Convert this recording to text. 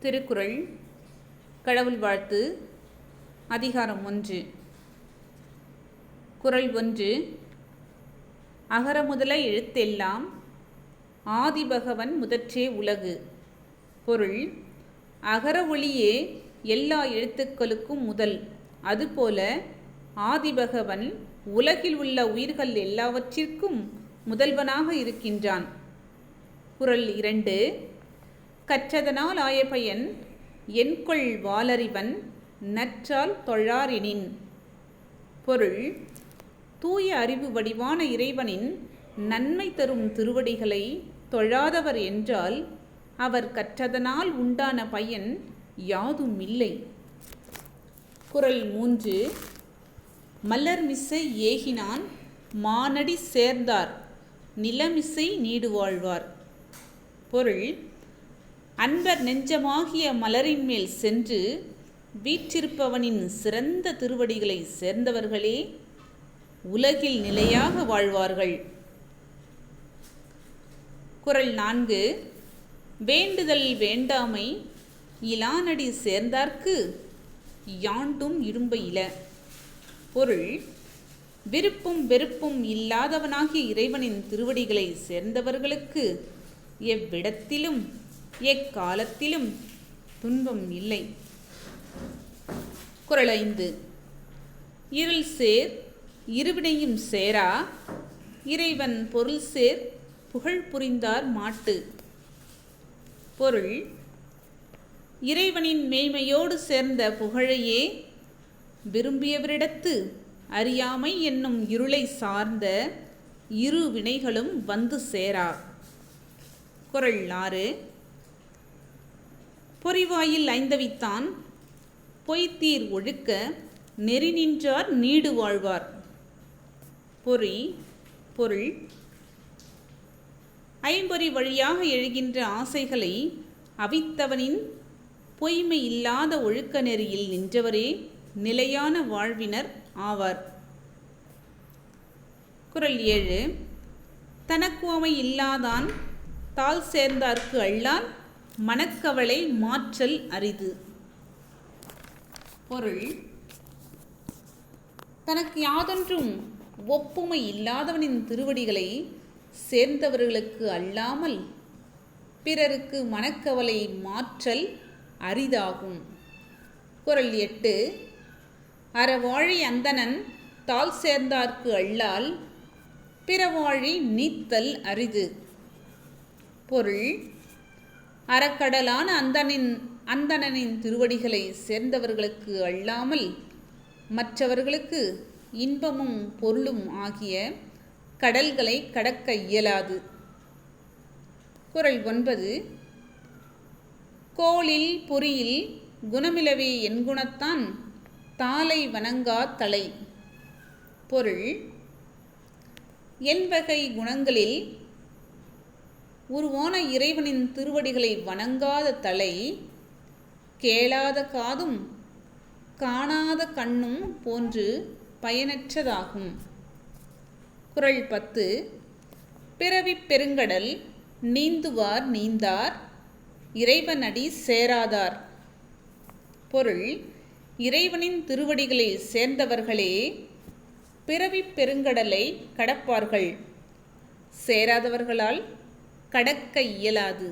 திருக்குறள் கடவுள் வாழ்த்து அதிகாரம் 1. குறள் 1. அகர முதல எழுத்தெல்லாம் ஆதிபகவன் முதற்றே உலகு. பொருள்: அகர ஒளியே எல்லா எழுத்துக்களுக்கும் முதல். அதுபோல ஆதிபகவன் உலகில் உள்ள உயிர்கள் எல்லாவற்றிற்கும் முதல்வனாக இருக்கின்றான். குறள் 2. கற்றதனால் ஆய பயன் என்கொள் வாளறிவன் நற்றால் தொழாரெனின். பொருள்: தூய அறிவு வடிவான இறைவனின் நன்மை தரும் திருவடிகளை தொழாதவர் என்றால் அவர் கற்றதனால் உண்டான பயன் யாதும் இல்லை. குறள் 3. மலர்மிசை ஏகினான் மானடி சேர்ந்தார் நிலமிசை நீடு வாழ்வார். பொருள்: அன்பர் நெஞ்சமாகிய மலரின் மேல் சென்று வீற்றிருப்பவனின் சிறந்த திருவடிகளை சேர்ந்தவர்களே உலகில் நிலையாக வாழ்வார்கள். குறள் 4. வேண்டுதல் வேண்டாமை இலானடி சேர்ந்தார்க்கு யாண்டும் இடும்ப இல. பொருள்: விருப்பும் வெறுப்பும் இல்லாதவனாகிய இறைவனின் திருவடிகளை சேர்ந்தவர்களுக்கு எவ்விடத்திலும் எக்காலத்திலும் துன்பம் இல்லை. குறள் 5. இருள் சேர் இருவினையும் சேரா இறைவன் பொருள் சேர் புகழ் புரிந்தார் மாட்டு. பொருள்: இறைவனின் மேய்மையோடு சேர்ந்த புகழையே விரும்பியவரிடத்து அறியாமை என்னும் இருளை சார்ந்த இரு வினைகளும் வந்து சேரா. குறள் 6. பொறிவாயில் ஐந்தவித்தான் பொய்த்தீர் ஒழுக்க நெறி நின்றார் நீடு வாழ்வார். பொருள்: ஐம்பொறி வழியாக எழுகின்ற ஆசைகளை அவித்தவனின் பொய்மை இல்லாத ஒழுக்க நெறியில் நின்றவரே நிலையான வாழ்வினர் ஆவார். குறள் 7. தனக்குவமை இல்லாதான் தாழ் சேர்ந்தார்க்கு அள்ளால் மனக்கவலை மாற்றல் அரிது. பொருள்: தனக்கு யாதொன்றும் ஒப்புமை இல்லாதவனின் திருவடிகளை சேர்ந்தவர்களுக்கு அல்லாமல் பிறருக்கு மனக்கவலை மாற்றல் அரிதாகும். குறள் 8. அறவாழி அந்தணன் தாழ் சேர்ந்தார்க்கு அள்ளால் பிறவாழி நீத்தல் அரிது. பொருள்: அறக்கடலான அந்தணனின் திருவடிகளை சேர்ந்தவர்களுக்கு அல்லாமல் மற்றவர்களுக்கு இன்பமும் பொருளும் ஆகிய கடல்களை கடக்க இயலாது. குறள் 9. கோளில் பொறியில் குணமிலவே என்குணத்தான் தாளை வணங்கா தலை. பொருள்: எண்வகை குணங்களில் உருவான இறைவனின் திருவடிகளை வணங்காத தலை கேளாத காதும் காணாத கண்ணும் போன்று பயனற்றதாகும். குறள் 10. பிறவிப் பெருங்கடல் நீந்துவார் நீந்தார் இறைவனடி சேராதார். பொருள்: இறைவனின் திருவடிகளை சேர்ந்தவர்களே பிறவிப் பெருங்கடலை கடப்பார்கள். சேராதவர்களால் கடக்க இயலாது.